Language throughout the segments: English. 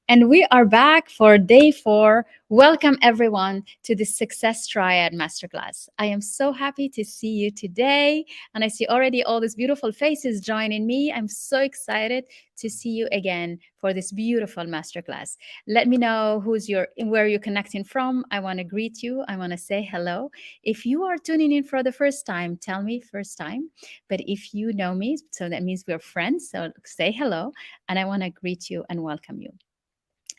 And we are back for day 4. Welcome, everyone, to the Success Triad Masterclass. I am so happy to see you today. And I see already all these beautiful faces joining me. I'm so excited to see you again for this beautiful masterclass. Let me know where you're connecting from. I want to greet you. I want to say hello. If you are tuning in for the first time, tell me first time. But if you know me, so that means we're friends. So say hello. And I want to greet you and welcome you.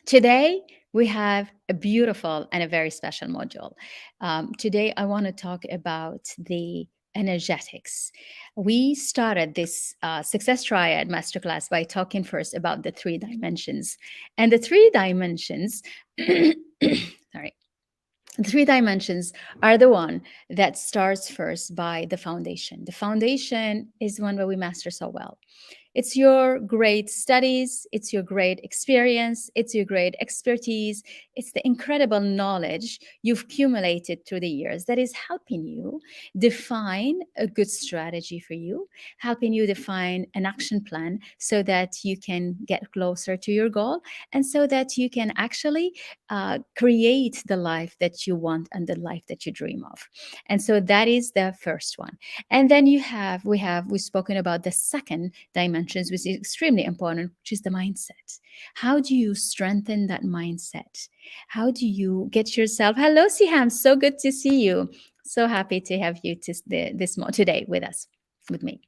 Today, we have a beautiful and a very special module. Today, I want to talk about the energetics. We started this Success Triad Masterclass by talking first about the 3 dimensions. And the 3 dimensions, sorry, the 3 dimensions are the one that starts first by the foundation. The foundation is one that we master so well. It's your great studies, it's your great experience, it's your great expertise, it's the incredible knowledge you've accumulated through the years that is helping you define a good strategy for you, helping you define an action plan so that you can get closer to your goal and so that you can actually create the life that you want and the life that you dream of. And so that is the first one. And then we've spoken about the second dimensions, which is extremely important, which is the mindset. How do you strengthen that mindset? How do you get yourself? Hello, Siham. So good to see you. So happy to have you today with us, with me.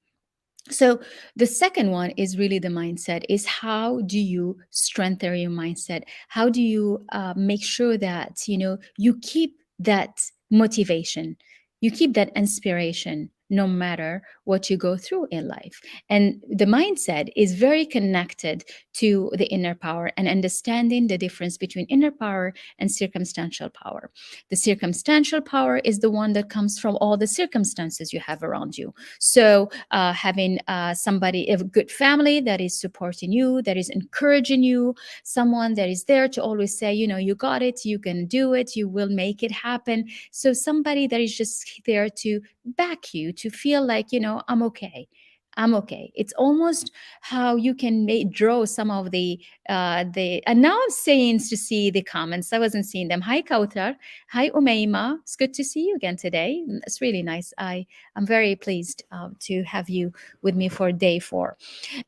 So the second one is really the mindset. Is how do you strengthen your mindset? How do you make sure that you keep that motivation, you keep that inspiration, no matter what you go through in life. And the mindset is very connected to the inner power and understanding the difference between inner power and circumstantial power. The circumstantial power is the one that comes from all the circumstances you have around you. So having somebody, a good family that is supporting you, that is encouraging you, someone that is there to always say, you got it, you can do it, you will make it happen. So somebody that is just there to back you, to feel like, I'm okay. I'm okay. It's almost how you can draw some of and now I'm saying to see the comments. I wasn't seeing them. Hi, Kautar. Hi, Umayma. It's good to see you again today. It's really nice. I'm very pleased to have you with me for day 4.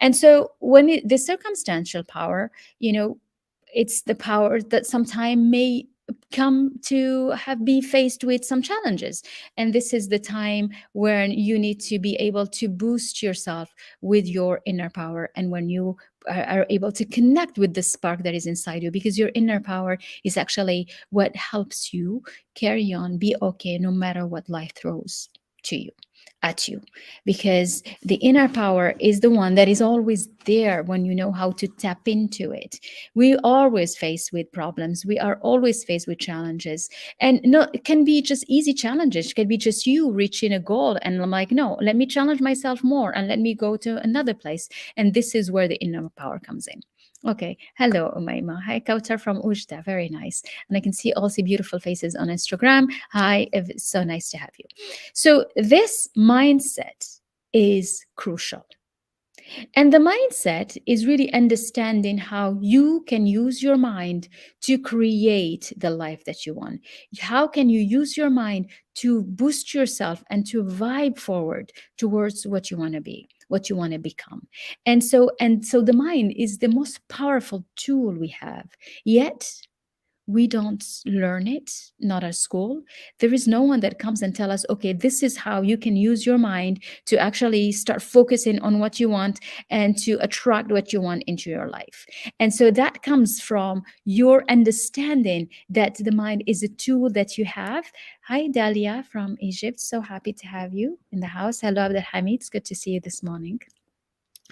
And so the circumstantial power, it's the power that sometimes may come to be faced with some challenges, and this is the time when you need to be able to boost yourself with your inner power, and when you are able to connect with the spark that is inside you, because your inner power is actually what helps you carry on, be okay no matter what life throws to you at you, because the inner power is the one that is always there when you know how to tap into it. We always face with problems, we are always faced with challenges, and no, it can be just easy challenges, it can be just you reaching a goal and I'm like, no, let me challenge myself more and let me go to another place. And this is where the inner power comes in. Okay. Hello, Umayma. Hi, Kautar from Ujda. Very nice. And I can see also beautiful faces on Instagram. Hi, it's so nice to have you. So this mindset is crucial. And the mindset is really understanding how you can use your mind to create the life that you want. How can you use your mind to boost yourself and to vibe forward towards what you want to be, what you want to become. And so the mind is the most powerful tool we have. Yet we don't learn it, not at school. There is no one that comes and tell us, okay, this is how you can use your mind to actually start focusing on what you want and to attract what you want into your life. And so that comes from your understanding that the mind is a tool that you have. Hi, Dalia from Egypt. So happy to have you in the house. Hello, Abdul Hamid. It's good to see you this morning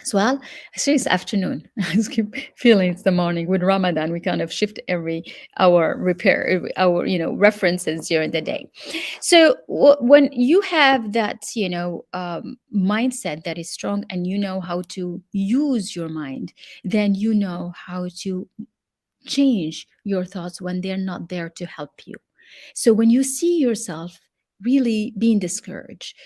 as well. Actually, it's afternoon. I just keep feeling it's the morning. With Ramadan, we kind of shift every hour, repair our references during the day. So when you have that mindset that is strong, and you know how to use your mind, then you know how to change your thoughts when they're not there to help you. So when you see yourself really being discouraged,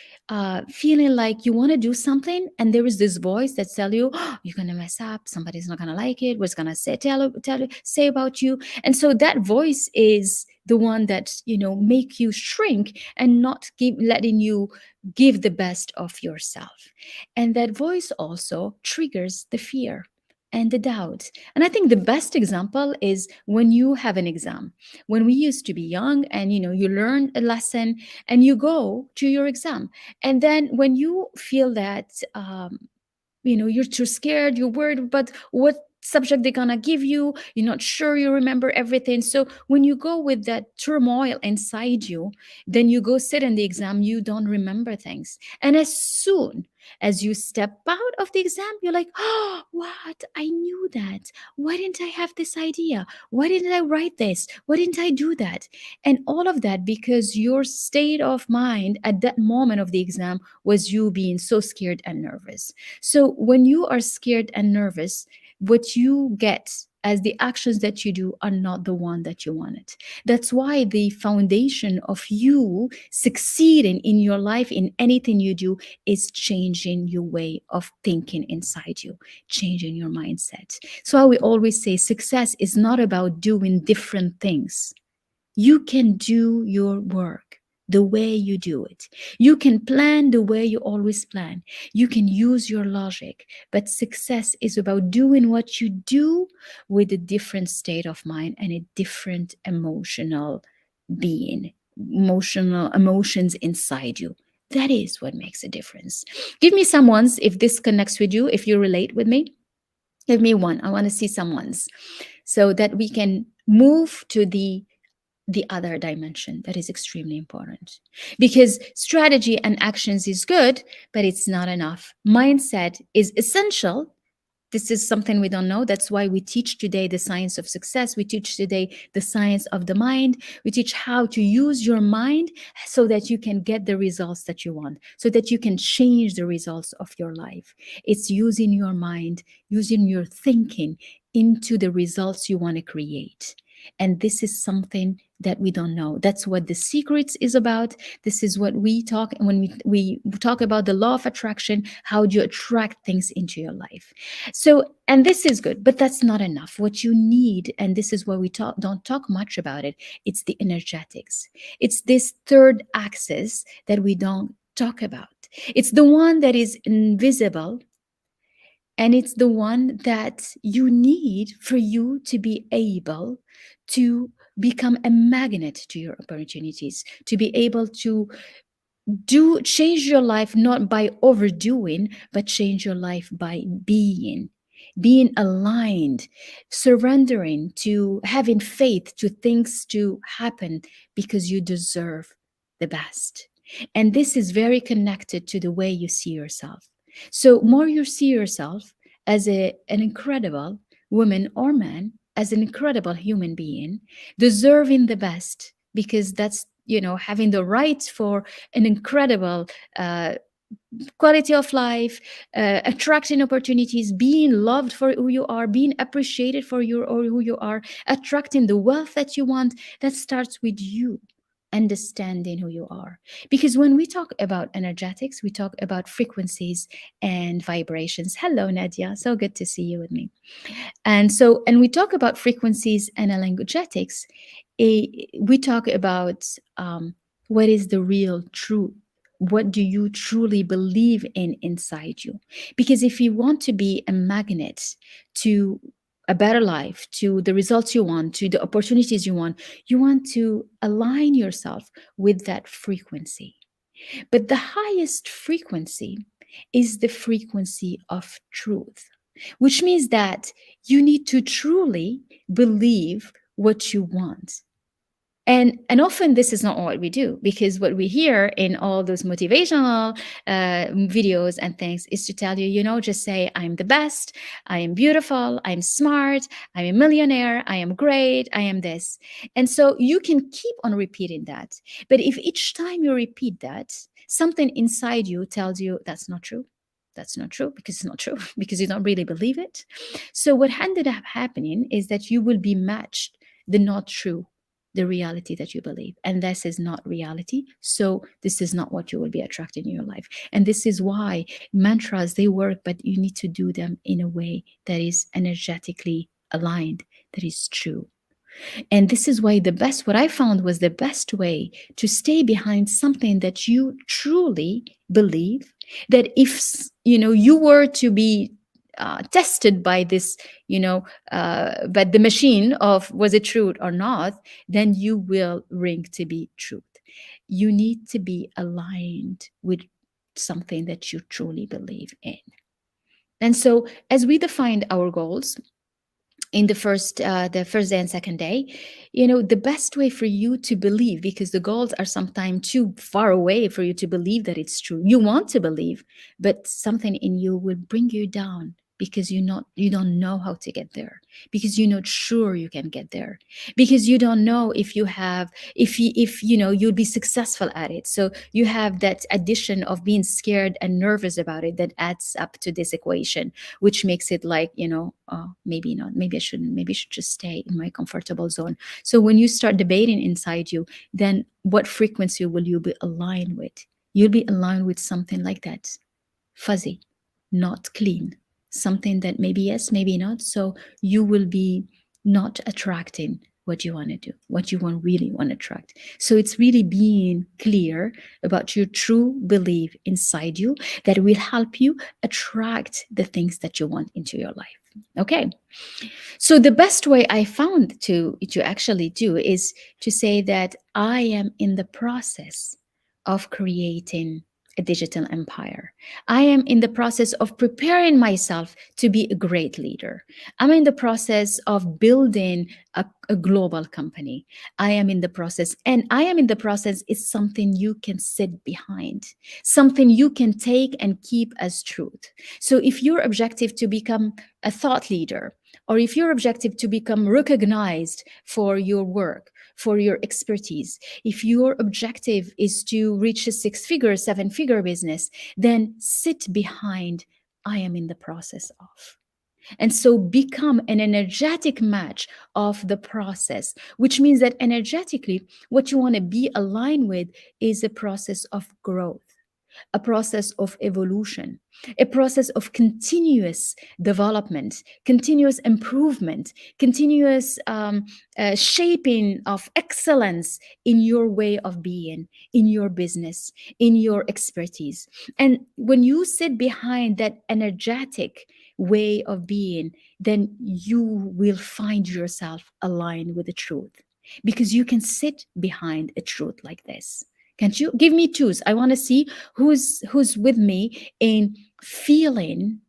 feeling like you want to do something, and there is this voice that tell you, oh, you're gonna mess up. Somebody's not gonna like it. What's gonna say about you? And so that voice is the one that make you shrink and not letting you give the best of yourself. And that voice also triggers the fear and the doubt. And I think the best example is when you have an exam. When we used to be young, and you learn a lesson and you go to your exam, and then when you feel that you're too scared, you're worried about what subject they're gonna give you, you're not sure you remember everything. So when you go with that turmoil inside you, then you go sit in the exam, you don't remember things. And as soon as you step out of the exam, you're like, oh, what, I knew that. Why didn't I have this idea? Why didn't I write this? Why didn't I do that? And all of that because your state of mind at that moment of the exam was you being so scared and nervous. So when you are scared and nervous, what you get as the actions that you do are not the one that you wanted. That's why the foundation of you succeeding in your life, in anything you do, is changing your way of thinking inside you, changing your mindset. So we always say success is not about doing different things. You can do your work the way you do it. You can plan the way you always plan. You can use your logic. But success is about doing what you do with a different state of mind and a different emotional being, emotional emotions inside you. That is what makes a difference. Give me some ones if this connects with you, if you relate with me. Give me one. I want to see some ones so that we can move to the other dimension that is extremely important, because strategy and actions is good, but it's not enough. Mindset is essential. This is something we don't know. That's why we teach today the science of success. We teach today the science of the mind. We teach how to use your mind so that you can get the results that you want, so that you can change the results of your life. It's using your mind, using your thinking into the results you want to create. And this is something that we don't know. That's what the secrets is about. This is what we talk when we talk about the law of attraction. How do you attract things into your life? So, and this is good, but that's not enough. What you need, and this is why we don't talk much about it, it's the energetics. It's this third axis that we don't talk about. It's the one that is invisible, and it's the one that you need for you to be able to become a magnet to your opportunities, to be able to change your life not by overdoing, but change your life by being aligned, surrendering, to having faith to things to happen because you deserve the best. And this is very connected to the way you see yourself. So more you see yourself as an incredible woman or man, as an incredible human being, deserving the best, because that's having the right for an incredible quality of life, attracting opportunities, being loved for who you are, being appreciated for who you are, attracting the wealth that you want. That starts with you understanding who you are. Because when we talk about energetics, we talk about frequencies and vibrations. Hello, Nadia. So good to see you with me. And we talk about frequencies and energetics. We talk about what is the real truth. What do you truly believe in inside you? Because if you want to be a magnet to a better life, to the results you want, to the opportunities you want to align yourself with that frequency. But the highest frequency is the frequency of truth, which means that you need to truly believe what you want. And often this is not what we do, because what we hear in all those motivational videos and things is to tell you, just say, I'm the best, I am beautiful, I'm smart, I'm a millionaire, I am great, I am this. And so you can keep on repeating that. But if each time you repeat that, something inside you tells you that's not true. That's not true, because it's not true, because you don't really believe it. So what ended up happening is that you will be matched the not true the reality that you believe. And this is not reality. So this is not what you will be attracting in your life. And this is why mantras, they work, but you need to do them in a way that is energetically aligned, that is true. And this is why what I found was the best way to stay behind something that you truly believe, that if, you were to be tested by this, but the machine of was it true or not, then you will ring to be truth. You need to be aligned with something that you truly believe in. And so as we defined our goals, in the first day and second day, the best way for you to believe, because the goals are sometimes too far away for you to believe that it's true. You want to believe, but something in you will bring you down, because you don't know how to get there, because you're not sure you can get there, because you don't know if you'll be successful at it. So you have that addition of being scared and nervous about it that adds up to this equation, which makes it like, maybe not, maybe I shouldn't, maybe I should just stay in my comfortable zone. So when you start debating inside you, then what frequency will you be aligned with? You'll be aligned with something like that, fuzzy, not clean, something that maybe yes, maybe not. So you will be not attracting what you want to do, what you really want to attract. So it's really being clear about your true belief inside you that will help you attract the things that you want into your life. Okay. So the best way I found to actually do is to say that I am in the process of creating a digital empire. I am in the process of preparing myself to be a great leader. I'm in the process of building a global company. I am in the process, and I am in the process is something you can sit behind, something you can take and keep as truth. So if your objective to become a thought leader, or if your objective to become recognized for your work, for your expertise, if your objective is to reach a 6-figure, 7-figure business, then sit behind, I am in the process of. And so become an energetic match of the process, which means that energetically, what you want to be aligned with is a process of growth, a process of evolution, a process of continuous development, continuous improvement, continuous shaping of excellence in your way of being, in your business, in your expertise. And when you sit behind that energetic way of being, then you will find yourself aligned with the truth, because you can sit behind a truth like this. Can't you give me twos? I want to see who's with me in feeling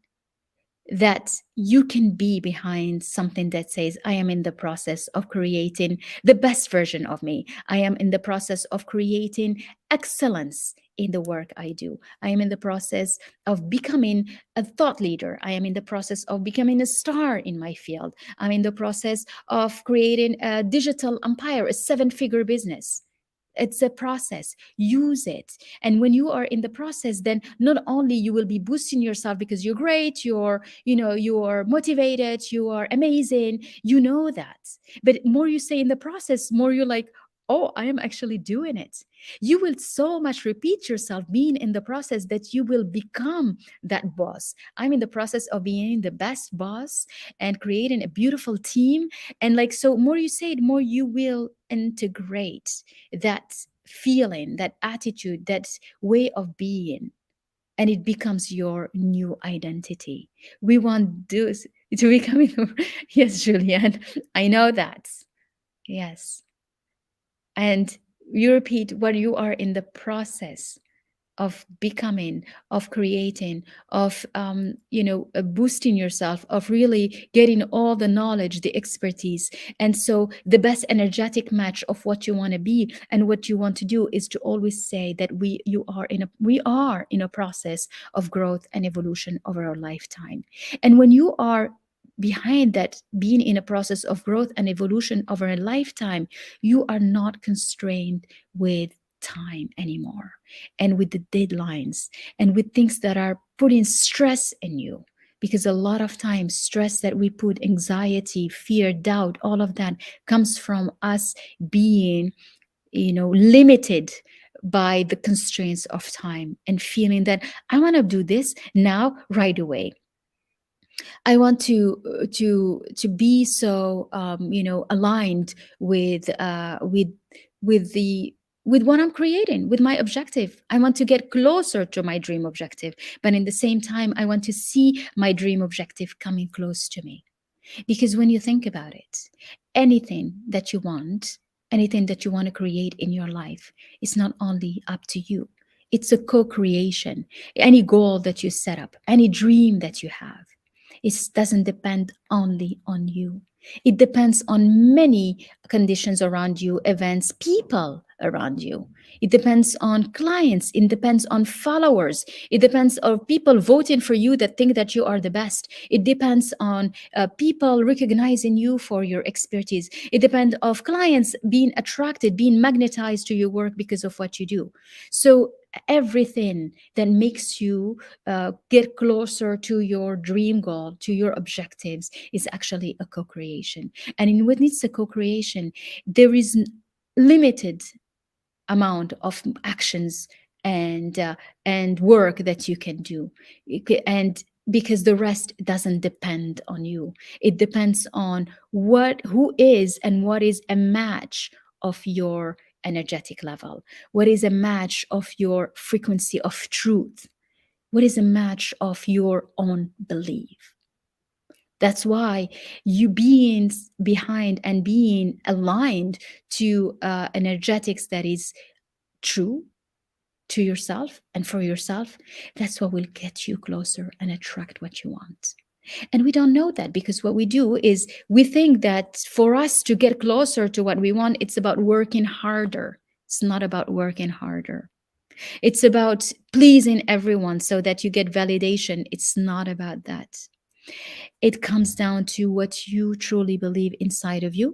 that you can be behind something that says, I am in the process of creating the best version of me. I am in the process of creating excellence in the work I do. I am in the process of becoming a thought leader. I am in the process of becoming a star in my field. I'm in the process of creating a digital empire, a 7-figure business. It's a process. Use it. And when you are in the process, then not only you will be boosting yourself because you're great, you're motivated, you are amazing, that. But more you stay in the process, more you're like, oh, I am actually doing it. You will so much repeat yourself being in the process that you will become that boss. I'm in the process of being the best boss and creating a beautiful team. And like, so more you say it, more you will integrate that feeling, that attitude, that way of being, and it becomes your new identity. We want this to becoming. Yes, Julianne, I know that. Yes. And you repeat what you are in the process of becoming, of creating, of boosting yourself, of really getting all the knowledge, the expertise. And so the best energetic match of what you want to be and what you want to do is to always say that we are in a process of growth and evolution over our lifetime. And when you are behind that, being in a process of growth and evolution over a lifetime, you are not constrained with time anymore, and with the deadlines, and with things that are putting stress in you. because a lot of times stress that we put, anxiety, fear, doubt, all of that comes from us being, limited by the constraints of time and feeling that I want to do this now right away. I want to be so aligned with with what I'm creating, with my objective. I want to get closer to my dream objective, but in the same time, I want to see my dream objective coming close to me. Because when you think about it, anything that you want, anything that you want to create in your life, is not only up to you. It's a co-creation. Any goal that you set up, any dream that you have, it doesn't depend only on you. It depends on many conditions around you, events, people around you. It depends on clients. It depends on followers. It depends on people voting for you that think that you are the best. It depends on people recognizing you for your expertise. It depends of clients being attracted, being magnetized to your work because of what you do. So everything that makes you get closer to your dream goal, to your objectives, is actually a co-creation. And in when it's a co-creation, there is limited amount of actions and work that you can do, and because the rest doesn't depend on you. It depends on who is and what is a match of your energetic level, what is a match of your frequency of truth, what is a match of your own belief. That's why you being behind and being aligned to energetics that is true to yourself and for yourself, that's what will get you closer and attract what you want. And we don't know that, because what we do is we think that for us to get closer to what we want, it's about working harder. It's not about working harder. It's about pleasing everyone so that you get validation. It's not about that. It comes down to what you truly believe inside of you,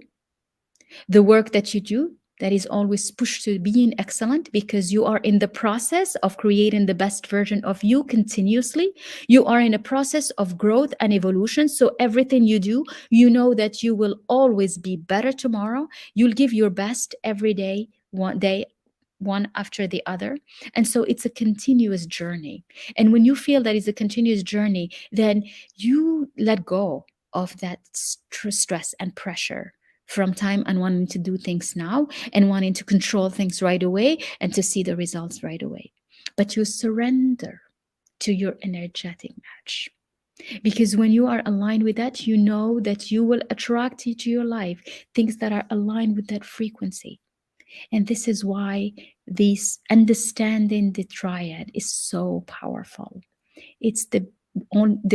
the work that you do that is always pushed to being excellent, because you are in the process of creating the best version of you continuously. You are in a process of growth and evolution. So everything you do, you know that you will always be better tomorrow. You'll give your best every day, one day, one after the other. And so it's a continuous journey. And when you feel that it's a continuous journey, then you let go of that stress and pressure from time and wanting to do things now and wanting to control things right away and to see the results right away. But you surrender to your energetic match. Because when you are aligned with that, you know that you will attract to your life things that are aligned with that frequency. And this is why this understanding the triad is so powerful. It's the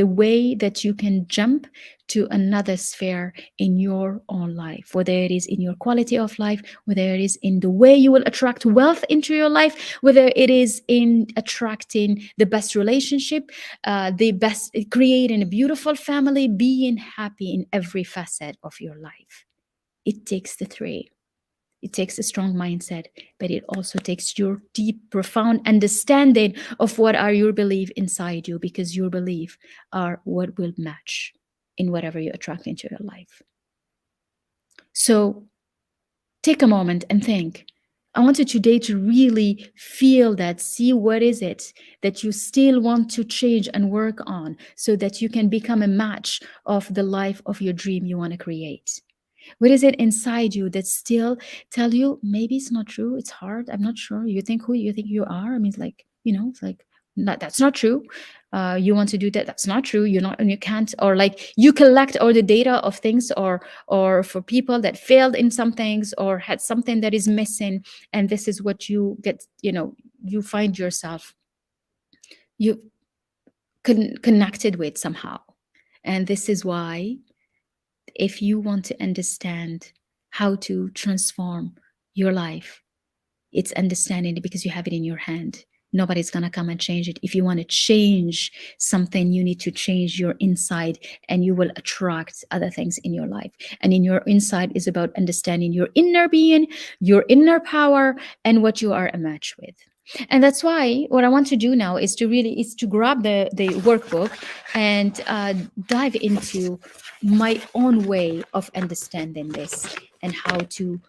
way that you can jump to another sphere in your own life, whether it is in your quality of life, whether it is in the way you will attract wealth into your life, whether it is in attracting the best relationship, the best, creating a beautiful family, being happy in every facet of your life. It takes the three. It takes a strong mindset, but it also takes your deep, profound understanding of what are your beliefs inside you, because your beliefs are what will match in whatever you attract into your life. So take a moment and think. I want you today to really feel that, see what is it that you still want to change and work on so that you can become a match of the life of your dream you want to create. What is it inside you that still tell you maybe it's not true, it's hard, I'm not sure, you think who you think you are? I mean, it's like, it's like, that's not true. You want to do that, that's not true, you're not, and you can't. Or like you collect all the data of things, or for people that failed in some things or had something that is missing, and this is what you get, you find yourself you connected with somehow. And this is why, if you want to understand how to transform your life, it's understanding it because you have it in your hand. Nobody's going to come and change it. If you want to change something, you need to change your inside, and you will attract other things in your life. And in your inside is about understanding your inner being, your inner power, and what you are a match with. And that's why what I want to do now is to grab the workbook and dive into my own way of understanding this and how to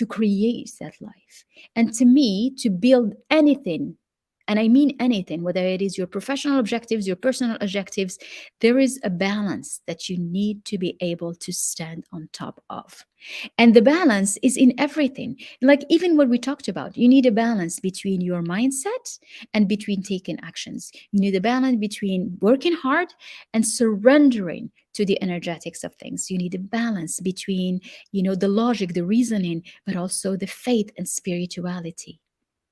create that life. And to me, to build anything, and I mean anything, whether it is your professional objectives, your personal objectives, there is a balance that you need to be able to stand on top of. And the balance is in everything. Like even what we talked about, you need a balance between your mindset and between taking actions. You need a balance between working hard and surrendering to the energetics of things. You need a balance between, the logic, the reasoning, but also the faith and spirituality.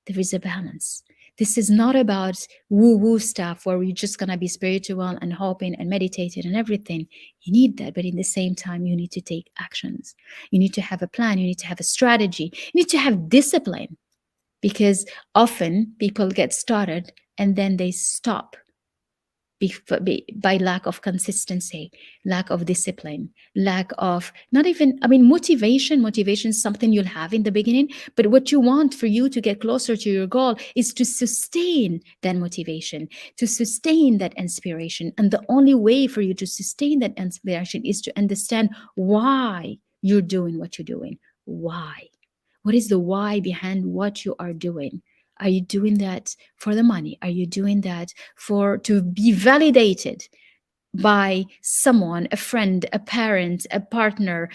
There is a balance. This is not about woo woo stuff where we're just going to be spiritual and hoping and meditating and everything. You need that, but in the same time, you need to take actions. You need to have a plan. You need to have a strategy. You need to have discipline, because often people get started and then they stop by lack of consistency, lack of discipline, lack of not even, I mean, motivation is something you'll have in the beginning, but what you want for you to get closer to your goal is to sustain that motivation, to sustain that inspiration. And the only way for you to sustain that inspiration is to understand why you're doing what you're doing. Why? What is the why behind what you are doing? Are you doing that for the money? Are you doing that for to be validated by someone, a friend, a parent, a partner,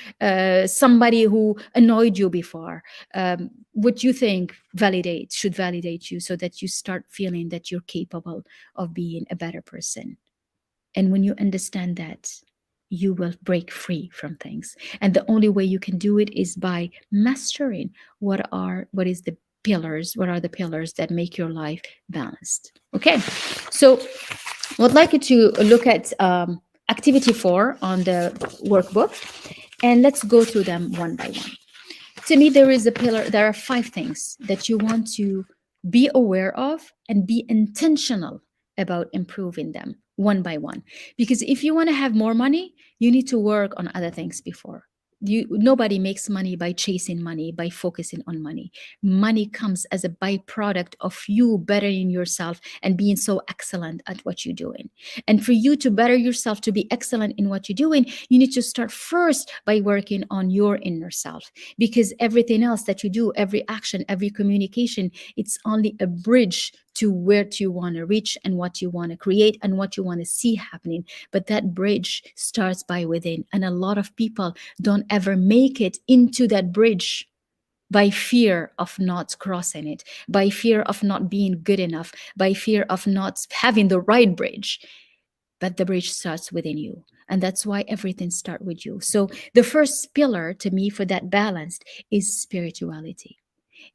somebody who annoyed you before? What you think should validate you, so that you start feeling that you're capable of being a better person. And when you understand that, you will break free from things. And the only way you can do it is by mastering what are the pillars that make your life balanced. Okay. So I'd like you to look at activity 4 on the workbook, and let's go through them one by one. To me, there are 5 things that you want to be aware of and be intentional about improving them one by one. Because if you want to have more money, you need to work on other things before. Nobody makes money by chasing money, by focusing on money. Money comes as a byproduct of you bettering yourself and being so excellent at what you're doing. And for you to better yourself, to be excellent in what you're doing, you need to start first by working on your inner self. Because everything else that you do, every action, every communication, it's only a bridge to where you want to reach and what you want to create and what you want to see happening. But that bridge starts by within. And a lot of people don't ever make it into that bridge by fear of not crossing it, by fear of not being good enough, by fear of not having the right bridge. But the bridge starts within you. And that's why everything starts with you. So the first pillar to me for that balance is spirituality.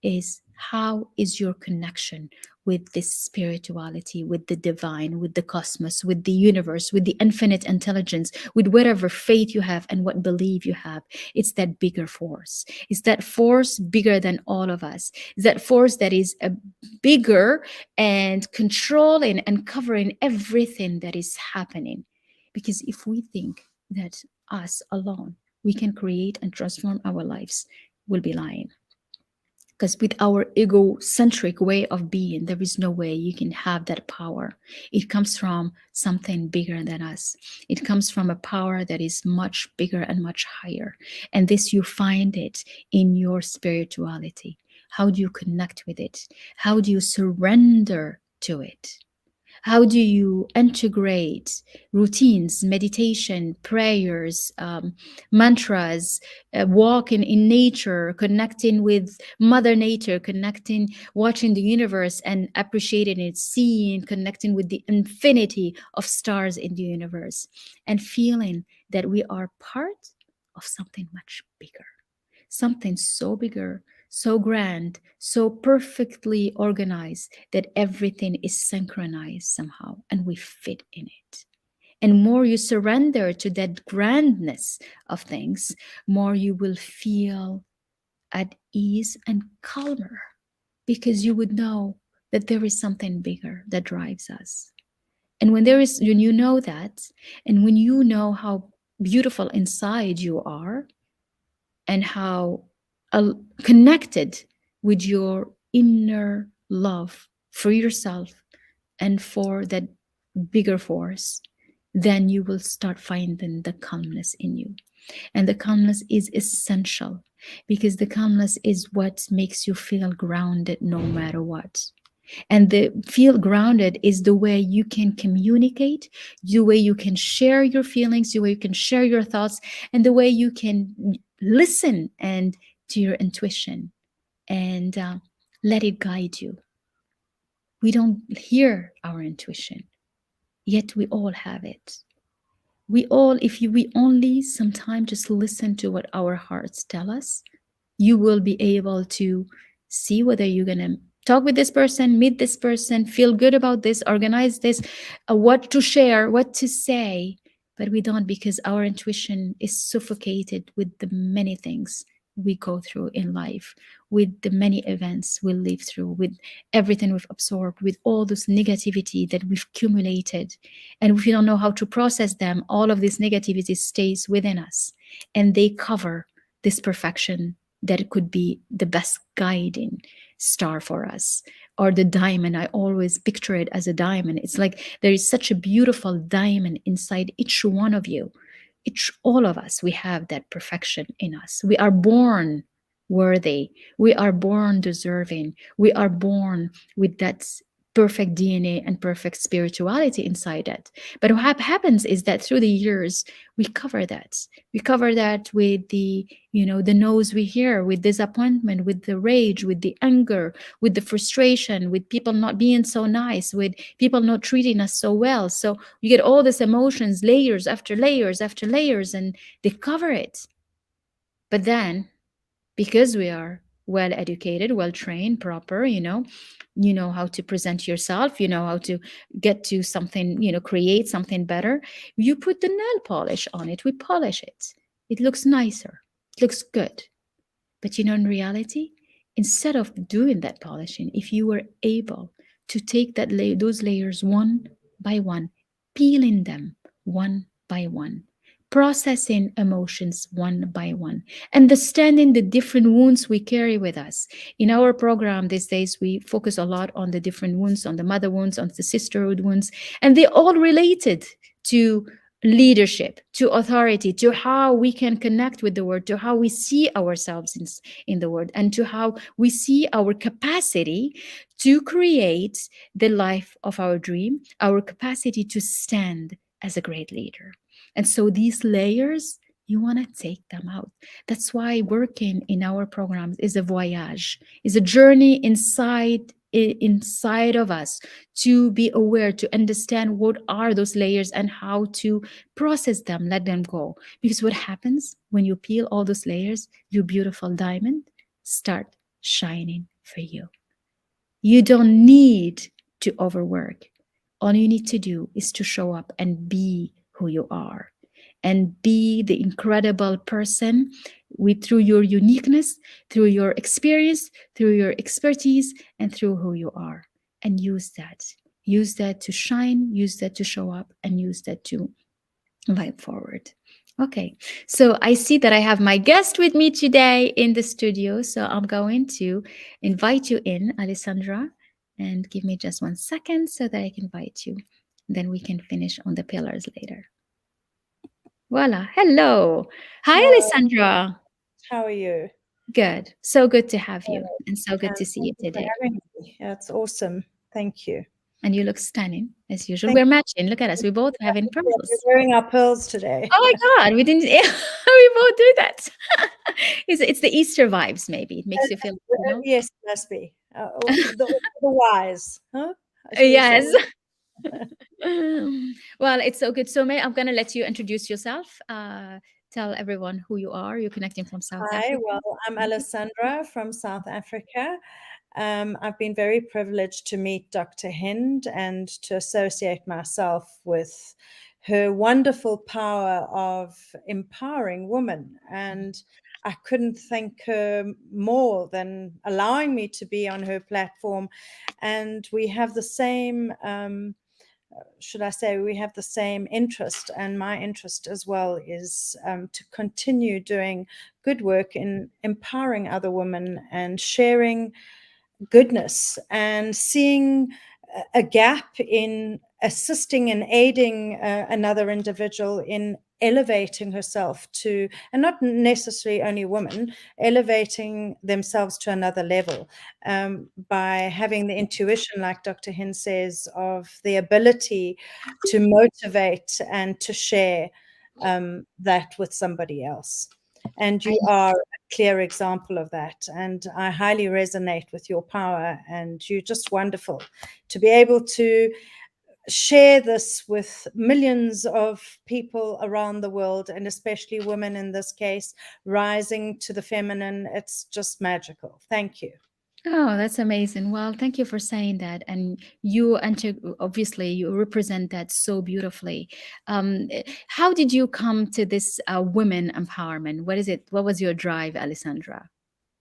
Is how is your connection with this spirituality, with the divine, with the cosmos, with the universe, with the infinite intelligence, with whatever faith you have and what belief you have? It's that bigger force. It's that force bigger than all of us. It's that force that is a bigger and controlling and covering everything that is happening. Because if we think that us alone, we can create and transform our lives, we'll be lying. Because with our egocentric way of being, there is no way you can have that power. It comes from something bigger than us. It comes from a power that is much bigger and much higher. And this, you find it in your spirituality. How do you connect with it? How do you surrender to it? How do you integrate routines, meditation, prayers, mantras, walking in nature, connecting with Mother Nature, connecting, watching the universe and appreciating it, seeing, connecting with the infinity of stars in the universe, and feeling that we are part of something much bigger, something so bigger, so grand, so perfectly organized that everything is synchronized somehow and we fit in it. And more you surrender to that grandness of things, more you will feel at ease and calmer, because you would know that there is something bigger that drives us. And when you know that, and when you know how beautiful inside you are, and how connected with your inner love for yourself and for that bigger force, then you will start finding the calmness in you. And the calmness is essential, because the calmness is what makes you feel grounded no matter what. And the feel grounded is the way you can communicate, the way you can share your feelings, the way you can share your thoughts, and the way you can listen and to your intuition and let it guide you. We don't hear our intuition, yet we all have it. We all, if you, we only sometimes just listen to what our hearts tell us, you will be able to see whether you're going to talk with this person, meet this person, feel good about this, organize this, what to share, what to say. But we don't, because our intuition is suffocated with the many things we go through in life, with the many events we live through, with everything we've absorbed, with all this negativity that we've accumulated. And if we don't know how to process them, all of this negativity stays within us, and they cover this perfection that it could be the best guiding star for us, or the diamond. I always picture it as a diamond. It's like there is such a beautiful diamond inside each one of you. Each, all of us, we have that perfection in us. We are born worthy. We are born deserving. We are born with that perfect DNA and perfect spirituality inside it. But what happens is that through the years, we cover that. We cover that with the, the no's we hear, with disappointment, with the rage, with the anger, with the frustration, with people not being so nice, with people not treating us so well. So you get all these emotions, layers after layers after layers, and they cover it. But then, because we are well educated, well trained, proper, you know how to present yourself, you know how to get to something, create something better. You put the nail polish on it, we polish it. It looks nicer, it looks good. But in reality, instead of doing that polishing, if you were able to take those layers one by one, peeling them one by one, processing emotions one by one, understanding the different wounds we carry with us. In our program these days, we focus a lot on the different wounds, on the mother wounds, on the sisterhood wounds, and they all related to leadership, to authority, to how we can connect with the word, to how we see ourselves in the word, and to how we see our capacity to create the life of our dream, our capacity to stand as a great leader. And so these layers, you want to take them out. That's why working in our programs is a voyage, is a journey inside of us, to be aware, to understand what are those layers and how to process them, let them go. Because what happens when you peel all those layers, your beautiful diamond start shining for you. You don't need to overwork. All you need to do is to show up and be who you are, and be the incredible person through your uniqueness, through your experience, through your expertise, and through who you are. And use that. Use that to shine, use that to show up, and use that to vibe forward. Okay, so I see that I have my guest with me today in the studio. So I'm going to invite you in, Alessandra, and give me just 1 second so that I can invite you. Then we can finish on the pillars later. Voila. Hello. Hi, Hello, Alessandra. how are you? Good. So good to have you, Good. and so good And to see you thank you for today. having me. That's awesome. Thank you. And you look stunning as usual. Thank We're matching. Look at us. We both you. having Yeah, we're pearls. wearing our pearls today. Oh my God, we didn't. We both do that. It's the Easter vibes. Maybe it makes you feel. Yes, it must be. The wise, huh? Should we say? Yes. Well, it's so good. So, May, I'm gonna let you introduce yourself. Tell everyone who you are. You're connecting from South Hi, Africa. well, I'm Alessandra from South Africa. I've been very privileged to meet Dr. Hynd and to associate myself with her wonderful power of empowering women. And I couldn't thank her more than allowing me to be on her platform. And we have the same should I say, we have the same interest, and my interest as well is to continue doing good work in empowering other women and sharing goodness and seeing a gap in assisting and aiding another individual in elevating herself to, and not necessarily only women, elevating themselves to another level by having the intuition, like Dr. Hynd says, of the ability to motivate and to share that with somebody else. And I you are a clear example of that. And I highly resonate with your power. And you're just wonderful to be able to share this with millions of people around the world, and especially women in this case, rising to the feminine. It's just magical. Thank you. Oh, that's amazing. Well, thank you for saying that. And you, obviously, you represent that so beautifully. How did you come to this women empowerment? What is it? What was your drive, Alessandra?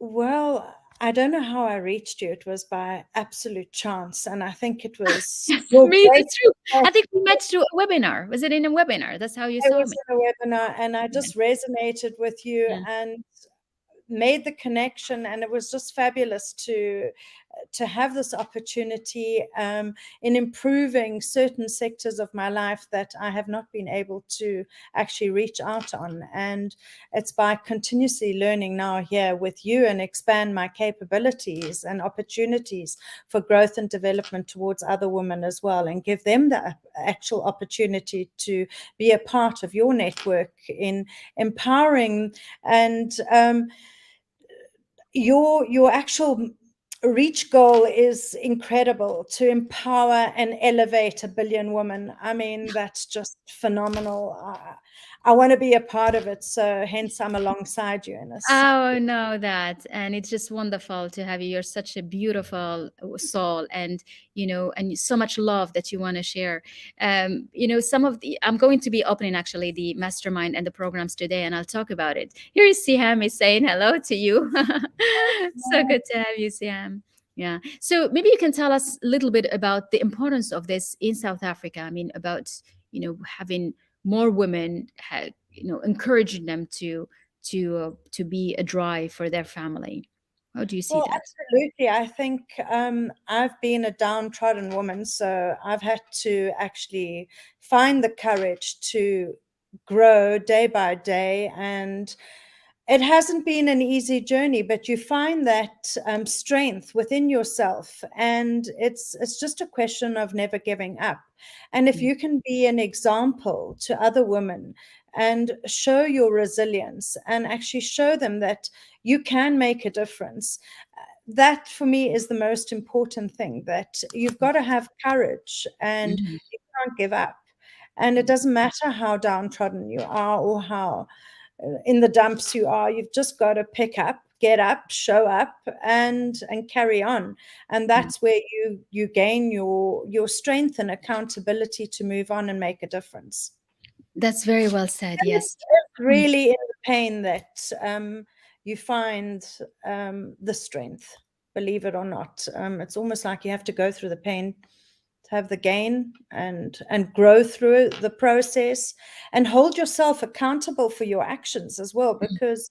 Well, I don't know how I reached you. It was by absolute chance. And I think it was Yes, your me great. too. I think we met through a webinar. Was it in a webinar? That's how you I saw was me. in a webinar and I Yeah. just resonated with you Yeah. and made the connection, and it was just fabulous to have this opportunity in improving certain sectors of my life that I have not been able to actually reach out on. And it's by continuously learning now here with you and expand my capabilities and opportunities for growth and development towards other women as well, and give them the actual opportunity to be a part of your network in empowering and your actual reach goal is incredible, to empower and elevate 1 billion women. I mean, that's just phenomenal. I want to be a part of it, so hence I'm alongside you in this. Oh, no, that. And it's just wonderful to have you. You're such a beautiful soul, and, and so much love that you want to share. I'm going to be opening actually the mastermind and the programs today, and I'll talk about it. Here is Siham is saying hello to you. So good to have you, Siham. Yeah. So maybe you can tell us a little bit about the importance of this in South Africa. I mean, about, having more women, encouraging them to be a drive for their family. How do you see Well, that? absolutely. I think I've been a downtrodden woman, so I've had to actually find the courage to grow day by day. And it hasn't been an easy journey, but you find that strength within yourself, and it's just a question of never giving up. And if Mm, you can be an example to other women and show your resilience and actually show them that you can make a difference, that for me is the most important thing, that you've got to have courage and mhm, you can't give up. And it doesn't matter how downtrodden you are or how in the dumps you are, you've just got to pick up, get up, show up, and carry on. And mm. that's where you gain your strength and accountability to move on and make a difference. That's very well said. And Yes. it's Mm. really in the pain that you find the strength, believe it or not. It's almost like you have to go through the pain to have the gain, and grow through the process, and hold yourself accountable for your actions as well, because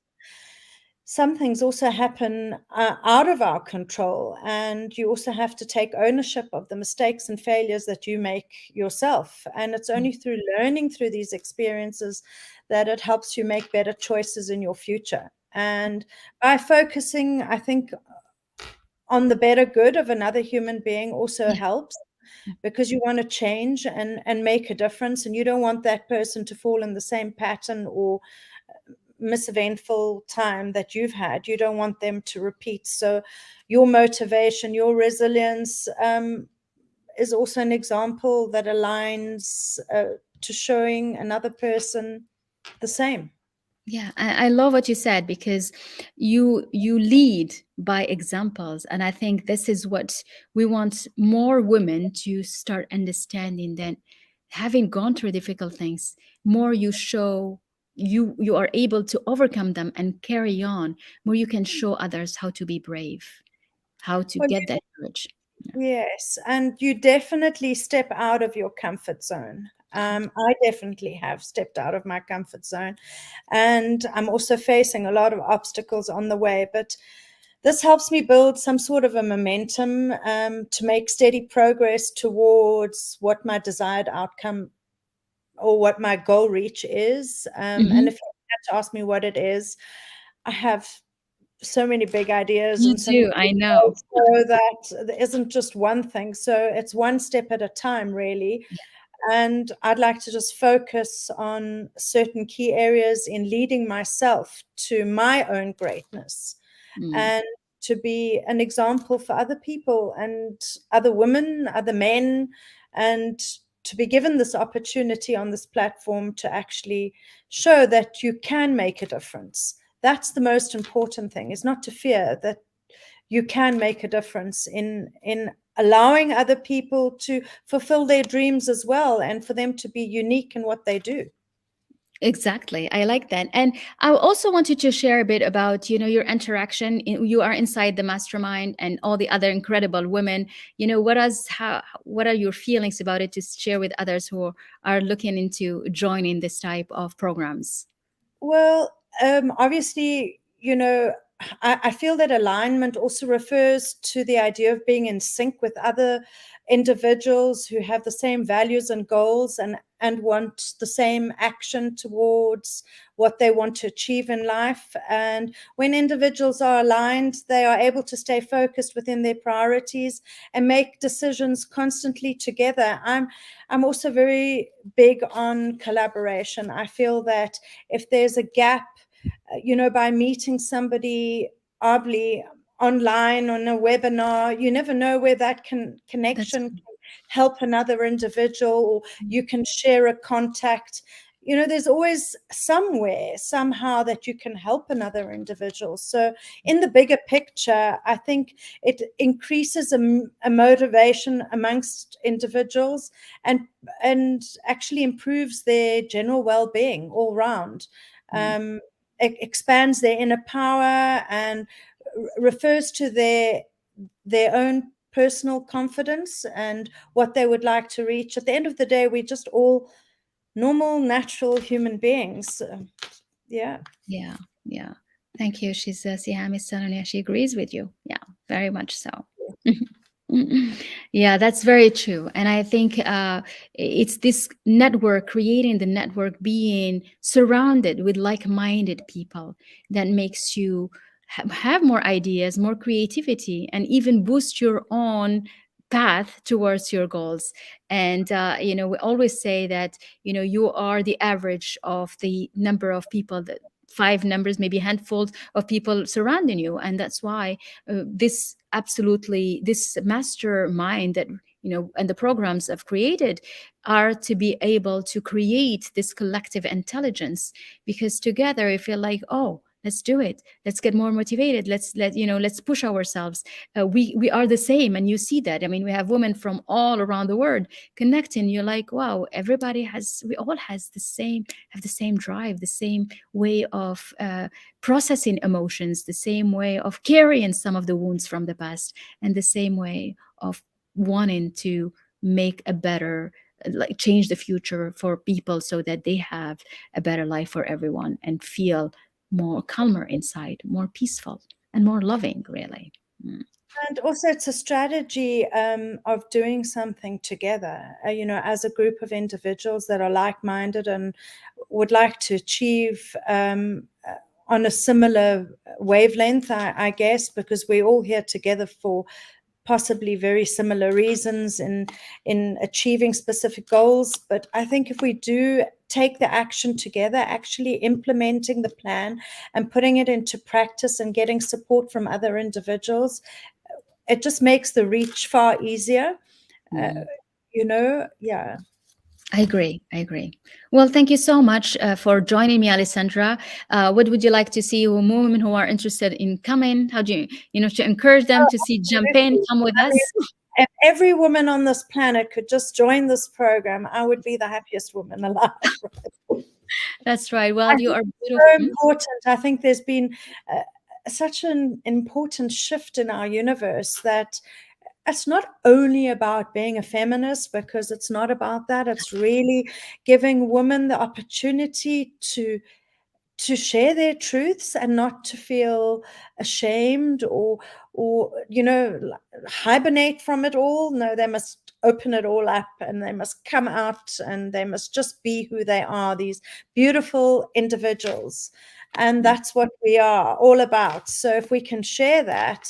some things also happen out of our control, and you also have to take ownership of the mistakes and failures that you make yourself. And it's only through learning through these experiences that it helps you make better choices in your future. And by focusing, I think, on the better good of another human being also Yeah. helps, because you want to change and make a difference, and you don't want that person to fall in the same pattern or miseventful time that you've had. You don't want them to repeat. So your motivation, your resilience is also an example that aligns to showing another person the same. Yeah, I love what you said, because you lead by examples, and I think this is what we want more women to start understanding. That having gone through difficult things, more you show, you are able to overcome them and carry on. More you can show others how to be brave, how to Well, get that courage. Yeah. yes, and you definitely step out of your comfort zone. I definitely have stepped out of my comfort zone, and I'm also facing a lot of obstacles on the way. But This helps me build some sort of a momentum to make steady progress towards what my desired outcome or what my goal reach is. And Hmm. if you had to ask me what it is, I have so many big ideas You and so many do, I big know. goals, so that there isn't just one thing. So it's one step at a time, really. Yeah. And I'd like to just focus on certain key areas in leading myself to my own greatness Mm. and to be an example for other people and other women, other men, and to be given this opportunity on this platform to actually show that you can make a difference. That's the most important thing, is not to fear that you can make a difference in allowing other people to fulfill their dreams as well, and for them to be unique in what they do. Exactly. I like that. And I also wanted to share a bit about, your interaction. You are inside the mastermind and all the other incredible women. What are your feelings about it to share with others who are looking into joining this type of programs? Well, obviously, I feel that alignment also refers to the idea of being in sync with other individuals who have the same values and goals, and want the same action towards what they want to achieve in life. And when individuals are aligned, they are able to stay focused within their priorities and make decisions constantly together. I'm also very big on collaboration. I feel that if there's a gap, by meeting somebody, obviously online on a webinar, you never know where that That's connection can help another individual, or you can share a contact. There's always somewhere, somehow, that you can help another individual. So in the bigger picture, I think it increases a motivation amongst individuals, and actually improves their general well-being all round. mm, It expands their inner power and refers to their own personal confidence and what they would like to reach. At the end of the day, we're just all normal, natural human beings. Yeah. yeah, yeah. Thank you. Siham is telling me she agrees with you. Yeah, very much so. Yeah, that's very true. And I think it's this network, creating the network, being surrounded with like minded people that makes you have more ideas, more creativity, and even boost your own path towards your goals. And we always say that you are the average of the number of people, that five numbers, maybe handfuls of people surrounding you. And that's why this mastermind that and the programs I've created are to be able to create this collective intelligence, because together I feel like, oh, let's do it, let's get more motivated, let's push ourselves. We are the same, and you see that. I mean, we have women from all around the world connecting. You're like, wow, we all have the same drive, the same way of processing emotions, the same way of carrying some of the wounds from the past, and the same way of wanting to make a better, like change the future for people so that they have a better life for everyone and feel more calmer inside, more peaceful, and more loving, really. Mm. And also, it's a strategy of doing something together, as a group of individuals that are like minded and would like to achieve on a similar wavelength, I guess, because we're all here together for possibly very similar reasons in achieving specific goals. But I think if we do take the action together, actually implementing the plan and putting it into practice and getting support from other individuals, it just makes the reach far easier. Uh, Mm. yeah. I agree. I agree. Well, thank you so much for joining me, Alessandra. What would you like to see women who are interested in coming? How do to encourage them Oh, to see, jump in, absolutely. come with I mean, us? if every woman on this planet could just join this program, I would be the happiest woman alive. That's right. I Well, you think are it's beautiful. so important. I think there's been such an important shift in our universe that it's not only about being a feminist, because it's not about that. It's really giving women the opportunity to share their truths and not to feel ashamed or hibernate from it all. No, they must open it all up and they must come out and they must just be who they are, these beautiful individuals. And that's what we are all about. So if we can share that,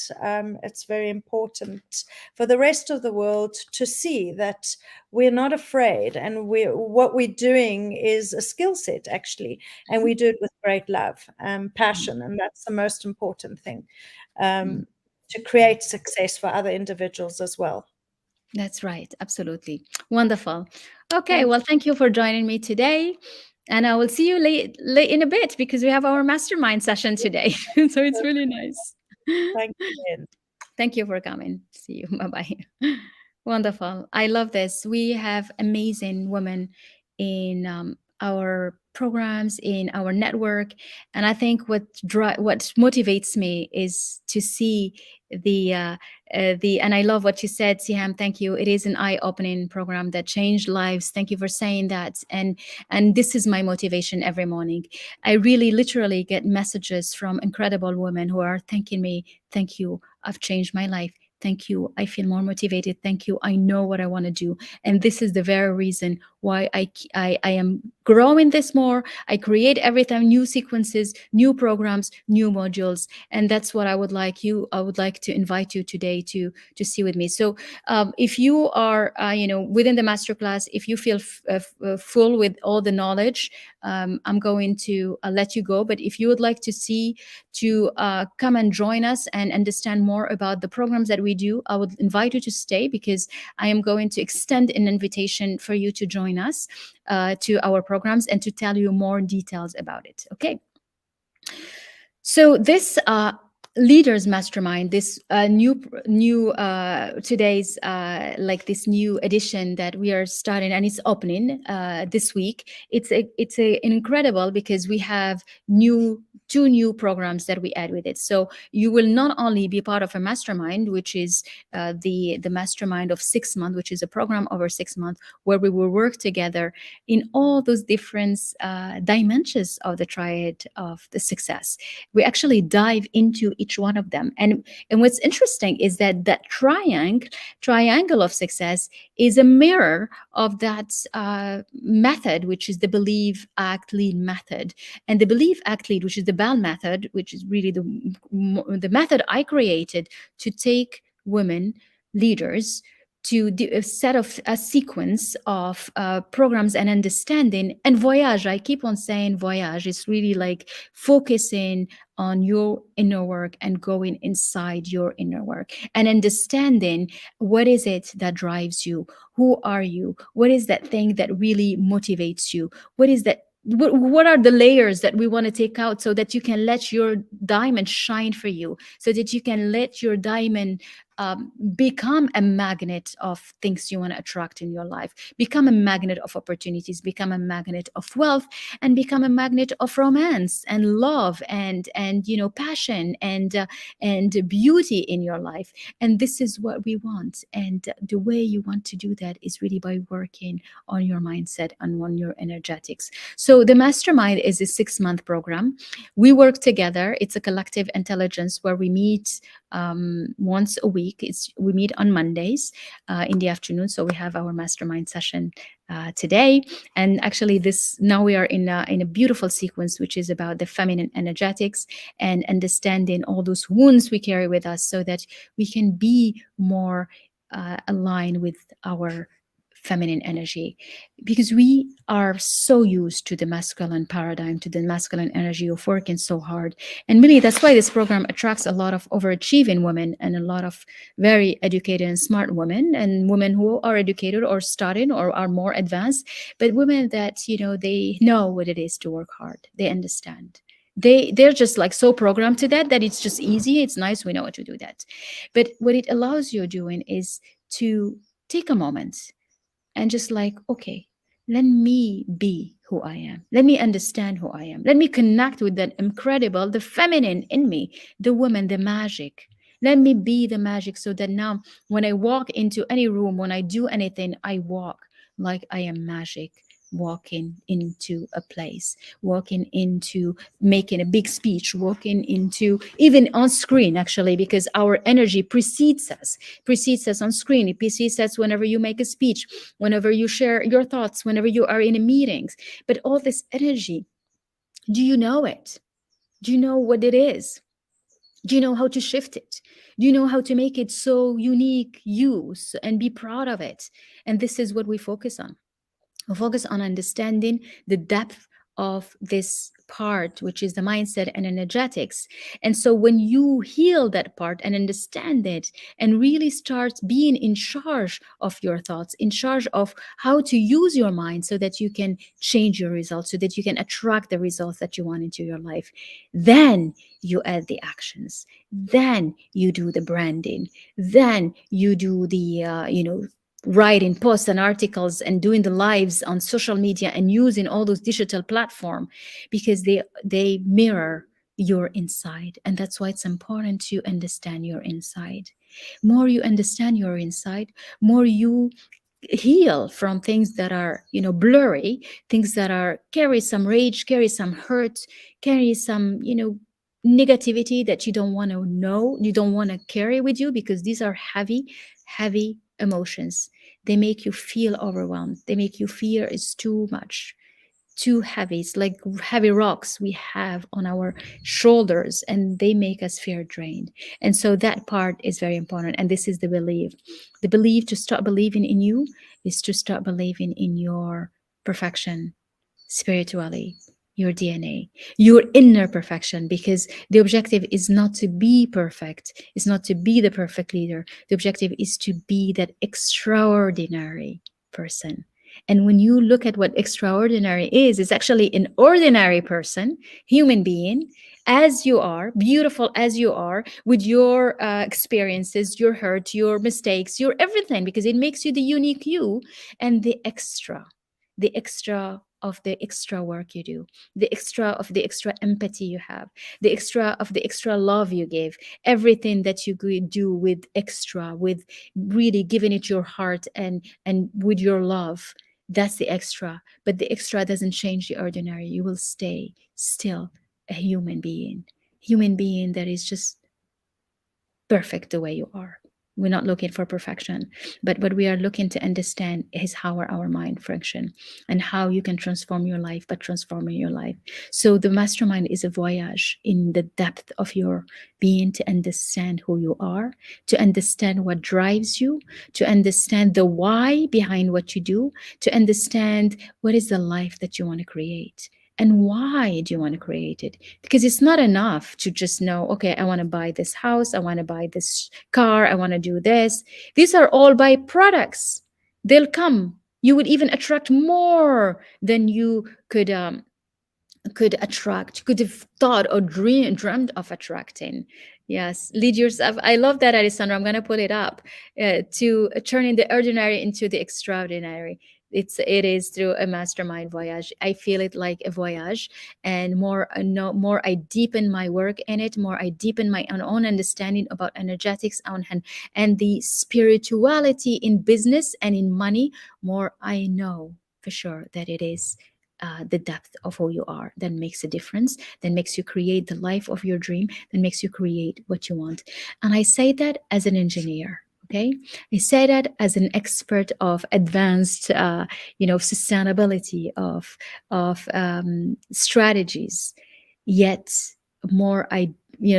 it's very important for the rest of the world to see that we're not afraid, and what we're doing is a skill set, actually, and we do it with great love and passion, and that's the most important thing, Mm. to create success for other individuals as well. That's right. Absolutely. Wonderful. Okay. Thank Well, thank you for joining me today. And I will see you late in a bit because we have our mastermind session you. today. So it's really nice. Thank you. Thank you for coming. See you. Bye bye. Wonderful. I love this. We have amazing women in our programs, in our network, and I think what motivates me is to see the and I love what you said, Siham. Thank you. It is an eye-opening program that changed lives. Thank you for saying that. And this is my motivation every morning. I really, literally get messages from incredible women who are thanking me. Thank you. I've changed my life. Thank you. I feel more motivated. Thank you. I know what I want to do. And this is the very reason why I am growing this more. I create every time new sequences, new programs, new modules. And that's what I would like to invite you today to see with me. So if you are, within the masterclass, if you feel full with all the knowledge, I'm going to let you go. But if you would like to see, to come and join us and understand more about the programs that we do, I would invite you to stay because I am going to extend an invitation for you to join us to our programs and to tell you more details about it. Okay. So this leaders mastermind, this new today's like this new edition that we are starting and it's opening this week. It's incredible because we have two new programs that we add with it. So you will not only be part of a mastermind, which is the mastermind of 6 months, which is a program over 6 months where we will work together in all those different dimensions of the triad of the success. We actually dive into each one of them. And what's interesting is that triangle of success is a mirror of that method, which is the believe, act, lead method. And the believe, act, lead, which is the BAL method, which is really the method I created to take women leaders to a set of a sequence of programs and understanding and voyage. I keep on saying voyage. It's really like focusing on your inner work and going inside your inner work and understanding what is it that drives you, who are you, what is that thing that really motivates you, what are the layers that we want to take out so that you can let your diamond shine for you, so that you can let your diamond become a magnet of things you want to attract in your life, become a magnet of opportunities, become a magnet of wealth, and become a magnet of romance and love and passion and beauty in your life. And this is what we want. And the way you want to do that is really by working on your mindset and on your energetics. So the mastermind is a 6-month program. We work together. It's a collective intelligence where we meet once a week. We meet on Mondays in the afternoon. So we have our mastermind session today. And actually, now we are in a beautiful sequence, which is about the feminine energetics and understanding all those wounds we carry with us, so that we can be more aligned with our feminine energy, because we are so used to the masculine paradigm, to the masculine energy of working so hard. And really, that's why this program attracts a lot of overachieving women and a lot of very educated and smart women, and women who are educated or studying or are more advanced, but women that they know what it is to work hard. They understand. They're just like so programmed to that it's just easy. It's nice. We know how to do that. But what it allows you doing is to take a moment and just like, okay, let me be who I am. Let me understand who I am. Let me connect with that incredible, the feminine in me, the woman, the magic. Let me be the magic, so that now when I walk into any room, when I do anything, I walk like I am magic, walking into a place, walking into making a big speech, walking into even on screen, actually, because our energy precedes us on screen. It precedes us whenever you make a speech, whenever you share your thoughts, whenever you are in a meetings. But all this energy, do you know it? Do you know what it is? Do you know how to shift it? Do you know how to make it so unique, use, and be proud of it? And this is what we focus on. We focus on understanding the depth of this part, which is the mindset and energetics. And so when you heal that part and understand it and really start being in charge of your thoughts, in charge of how to use your mind so that you can change your results, so that you can attract the results that you want into your life, then you add the actions, then you do the branding, then you do the writing posts and articles and doing the lives on social media and using all those digital platform, because they mirror your inside. And that's why it's important to understand your inside. More you understand your inside, more you heal from things that are blurry, things that are carry some rage, carry some hurt, carry some negativity that you don't want to know, you don't want to carry with you, because these are heavy emotions. They make you feel overwhelmed, they make you fear is too much, too heavy. It's like heavy rocks we have on our shoulders, and they make us fear drained. And so that part is very important. And this is the belief. The belief to start believing in you is to start believing in your perfection, spiritually, your DNA, your inner perfection, because the objective is not to be perfect, it's not to be the perfect leader. The objective is to be that extraordinary person. And when you look at what extraordinary is, it's actually an ordinary person, human being, as you are, beautiful as you are, with your experiences, your hurt, your mistakes, your everything, because it makes you the unique you. And the extra of the extra work you do, the extra of the extra empathy you have, the extra of the extra love you give, everything that you could do with extra, with really giving it your heart and with your love. That's the extra. But the extra doesn't change the ordinary. You will stay still a human being that is just perfect the way you are. We're not looking for perfection, but what we are looking to understand is how our mind function and how you can transform your life by transforming your life. So the mastermind is a voyage in the depth of your being, to understand who you are, to understand what drives you, to understand the why behind what you do, to understand what is the life that you want to create. And why do you want to create it? Because it's not enough to just know, okay, I want to buy this house, I want to buy this car, I want to do this. These are all byproducts. They'll come. You would even attract more than you could attract, could have thought or dreamed of attracting. Yes, lead yourself. I love that, Alessandra. I'm going to put it up, to turning the ordinary into the extraordinary. It is through a mastermind voyage. I feel it like a voyage, and more no more I deepen my work in it, more I deepen my own understanding about energetics on hand and the spirituality in business and in money, more I know for sure that it is the depth of who you are that makes a difference, that makes you create the life of your dream, that makes you create what you want. And I say that as an engineer. Okay, I say that as an expert of advanced, sustainability of strategies. Yet, more I,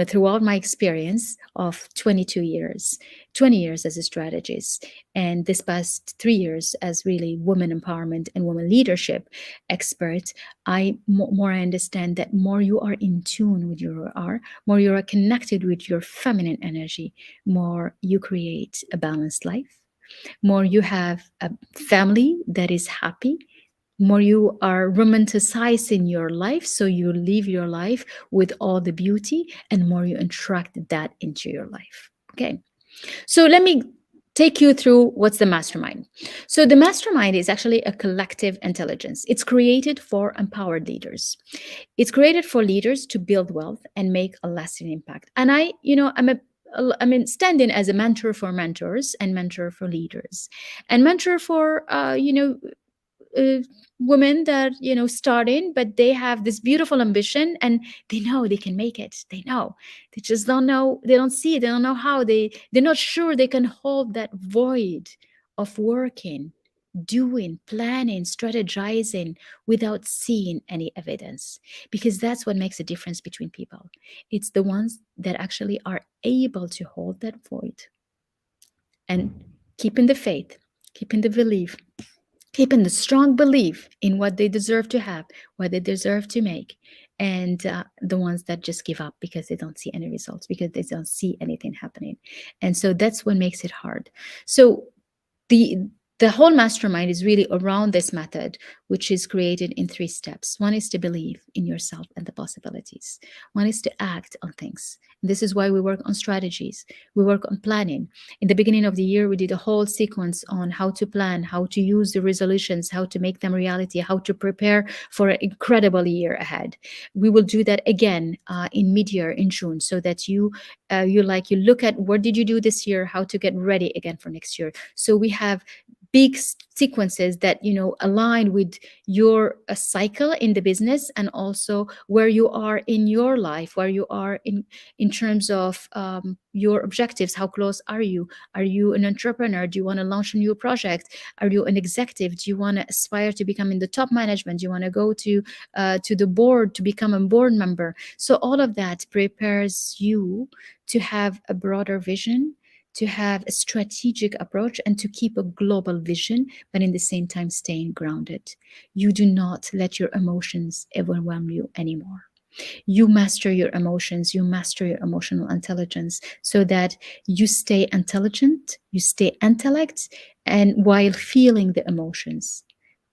throughout my experience of 22 years, 20 years as a strategist, and this past 3 years as really women empowerment and women leadership expert, more I understand that more you are in tune with your are, more you are connected with your feminine energy, more you create a balanced life, more you have a family that is happy, more you are romanticizing your life, so you live your life with all the beauty, and more you attract that into your life. Okay, so let me take you through what's the mastermind. So the mastermind is actually a collective intelligence. It's created for empowered leaders. It's created for leaders to build wealth and make a lasting impact. And I'm standing as a mentor for mentors and mentor for leaders and mentor for women that starting, but they have this beautiful ambition, and they know they can make it. They know, they just don't know, they don't see it, they don't know how, they're not sure they can hold that void of working, doing, planning, strategizing without seeing any evidence. Because that's what makes a difference between people. It's the ones that actually are able to hold that void and keeping the faith, keeping the belief, keeping the strong belief in what they deserve to have, what they deserve to make, and the ones that just give up because they don't see any results, because they don't see anything happening. And so that's what makes it hard. So the the whole mastermind is really around this method, which is created in 3 steps. One is to believe in yourself and the possibilities. One is to act on things. This is why we work on strategies. We work on planning. In the beginning of the year, we did a whole sequence on how to plan, how to use the resolutions, how to make them reality, how to prepare for an incredible year ahead. We will do that again in mid-year in June, so that you look at what did you do this year, how to get ready again for next year. So we have big sequences that align with your cycle in the business, and also where you are in your life, where you are in terms of your objectives. How close are you? Are you an entrepreneur? Do you want to launch a new project? Are you an executive? Do you want to aspire to become in the top management? Do you want to go to the board to become a board member? So all of that prepares you to have a broader vision, to have a strategic approach, and to keep a global vision, but in the same time staying grounded. You do not let your emotions overwhelm you anymore. You master your emotions, you master your emotional intelligence, so that you stay intelligent, you stay intellect, and while feeling the emotions.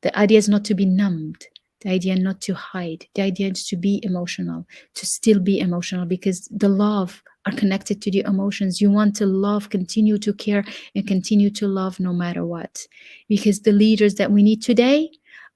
The idea is not to be numbed. The idea not to hide. The idea is to be emotional, to still be emotional, because the love are connected to the emotions. You want to love, continue to care, and continue to love no matter what. Because the leaders that we need today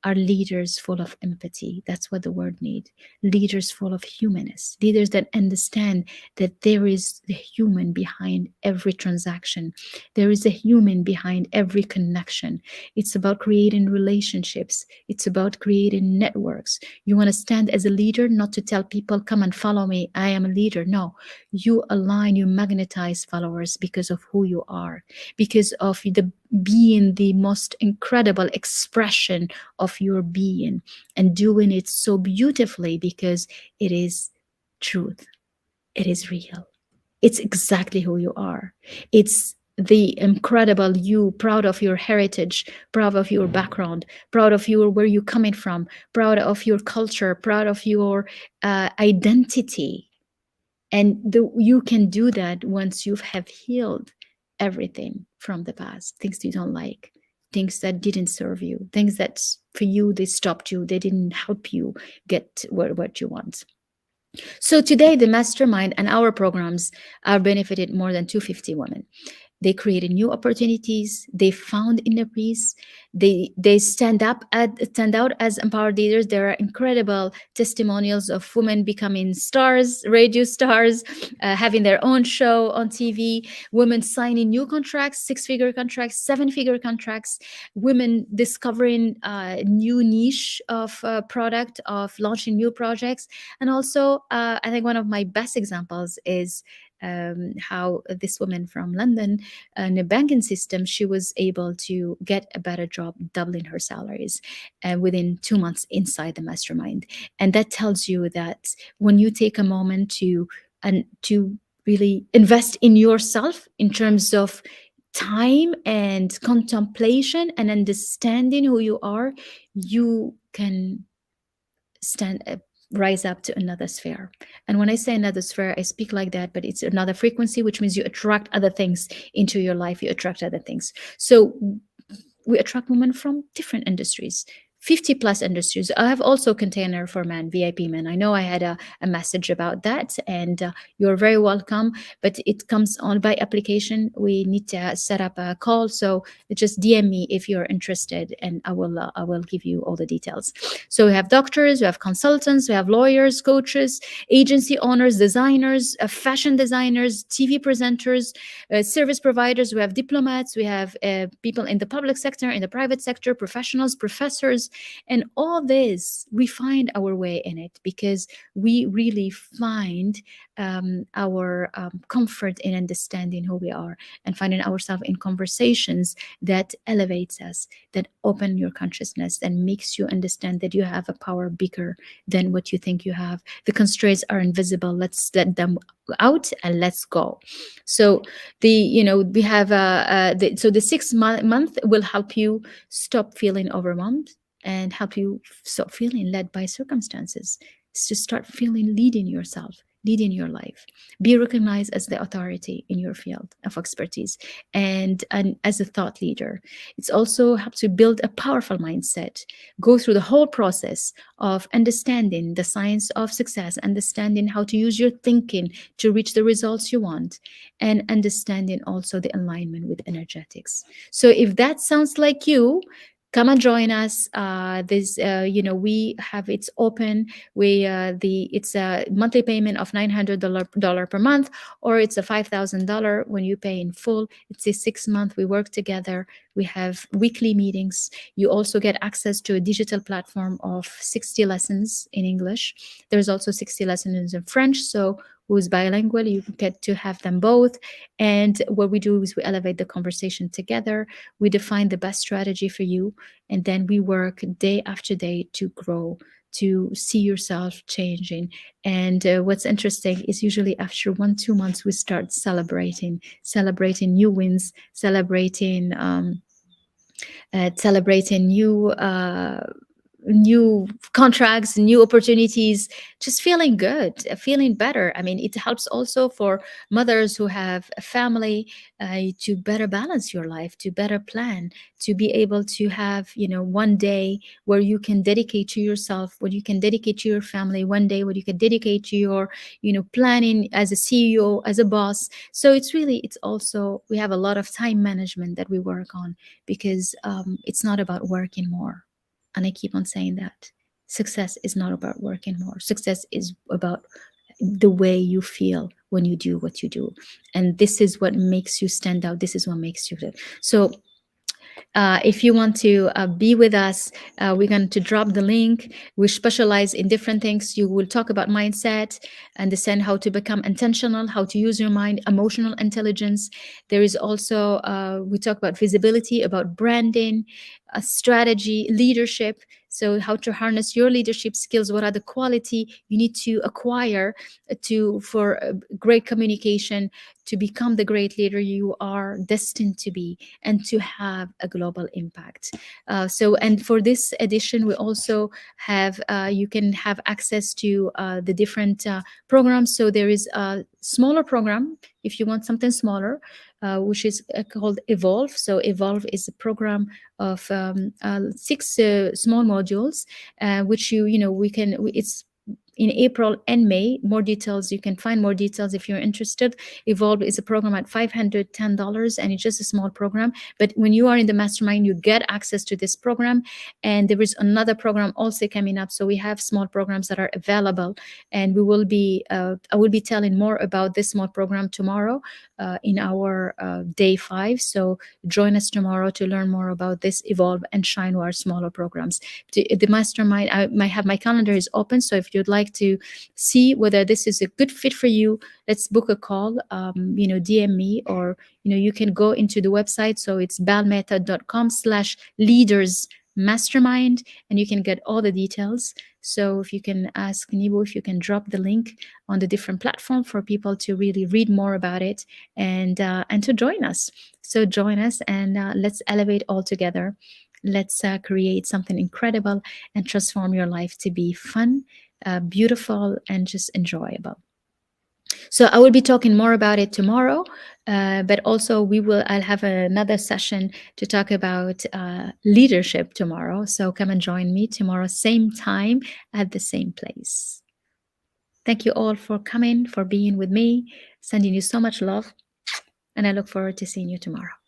are leaders full of empathy. That's what the word needs. Leaders full of humanness. Leaders that understand that there is the human behind every transaction. There is a human behind every connection. It's about creating relationships. It's about creating networks. You want to stand as a leader, not to tell people, come and follow me, I am a leader. No, you align, you magnetize followers because of who you are, because of the being the most incredible expression of your being, and doing it so beautifully because it is truth. It is real. It's exactly who you are. It's the incredible you, proud of your heritage, proud of your background, proud of your where you're coming from, proud of your culture, proud of your identity. And you can do that once you have healed everything from the past, things you don't like, things that didn't serve you, things that for you they stopped you, they didn't help you get what you want. So today, the mastermind and our programs are benefited more than 250 women. They created new opportunities. They found inner peace. They stand out as empowered leaders. There are incredible testimonials of women becoming stars, radio stars, having their own show on TV. Women signing new contracts, 6-figure contracts, 7-figure contracts. Women discovering new niche of product, of launching new projects, and also I think one of my best examples is how this woman from London in the banking system, she was able to get a better job, doubling her salaries within 2 months inside the mastermind. And that tells you that when you take a moment to really invest in yourself in terms of time and contemplation and understanding who you are, you can rise up to another sphere. And when I say another sphere, I speak like that, but it's another frequency, which means you attract other things into your life. You attract other things. So we attract women from different industries, 50 plus industries. I have also container for men, VIP men. I know I had a message about that, and you're very welcome. But it comes on by application. We need to set up a call, so just DM me if you're interested, and I will give you all the details. So we have doctors, we have consultants, we have lawyers, coaches, agency owners, designers, fashion designers, TV presenters, service providers. We have diplomats, we have people in the public sector, in the private sector, professionals, professors, and all this, we find our way in it because we really find our comfort in understanding who we are and finding ourselves in conversations that elevates us, that open your consciousness and makes you understand that you have a power bigger than what you think you have. The constraints are invisible. Let's let them out and let's go. So we have so the 6 month will help you stop feeling overwhelmed and help you stop feeling led by circumstances. It's to start feeling leading yourself, leading your life. Be recognized as the authority in your field of expertise and as a thought leader. It's also help to build a powerful mindset. Go through the whole process of understanding the science of success, understanding how to use your thinking to reach the results you want, and understanding also the alignment with energetics. So if that sounds like you, come and join us. This we have it's open. We the It's a monthly payment of $900 per month, or it's a $5,000 when you pay in full. It's a 6 month. We work together. We have weekly meetings. You also get access to a digital platform of 60 lessons in English. There's also 60 lessons in French. So who's bilingual, you get to have them both. And what we do is we elevate the conversation together. We define the best strategy for you, and then we work day after day to grow, to see yourself changing. And what's interesting is usually after 1-2 months we start celebrating new wins, celebrating new contracts, new opportunities, just feeling good, feeling better. I mean, it helps also for mothers who have a family, to better balance your life, to better plan, to be able to have, one day where you can dedicate to yourself, where you can dedicate to your family, one day where you can dedicate to your, planning as a CEO, as a boss. So it's also, we have a lot of time management that we work on because it's not about working more. And I keep on saying that success is not about working more. Success is about the way you feel when you do what you do. And this is what makes you stand out. This is what makes you live. So if you want to be with us, we're going to drop the link. We specialize in different things. You will talk about mindset, understand how to become intentional, how to use your mind, emotional intelligence. There is also, we talk about visibility, about branding, strategy, leadership. So how to harness your leadership skills. What are the quality you need to acquire for great communication, to become the great leader you are destined to be, and to have a global impact. And for this edition, we also have, you can have access to the different programs. So there is a smaller program if you want something smaller, which is called Evolve. So Evolve is a program of 6 small modules, which it's in April and May. More details, you can find more details if you're interested. Evolve is a program at $510, and it's just a small program. But when you are in the mastermind, you get access to this program. And there is another program also coming up. So we have small programs that are available, and I will be telling more about this small program tomorrow in our day 5. So join us tomorrow to learn more about this Evolve and Shine, our smaller programs. The mastermind, my calendar is open. So if you'd like to see whether this is a good fit for you, let's book a call. DM me, or you can go into the website. So it's balmethod.com/leaders mastermind, and you can get all the details. So if you can ask Nibo if you can drop the link on the different platform for people to really read more about it, and to join us. So join us, and let's elevate all together. Let's create something incredible and transform your life to be fun, beautiful, and just enjoyable. So I will be talking more about it tomorrow, but also I'll have another session to talk about leadership tomorrow. So come and join me tomorrow, same time at the same place. Thank you all for coming, for being with me. Sending you so much love, and I look forward to seeing you tomorrow.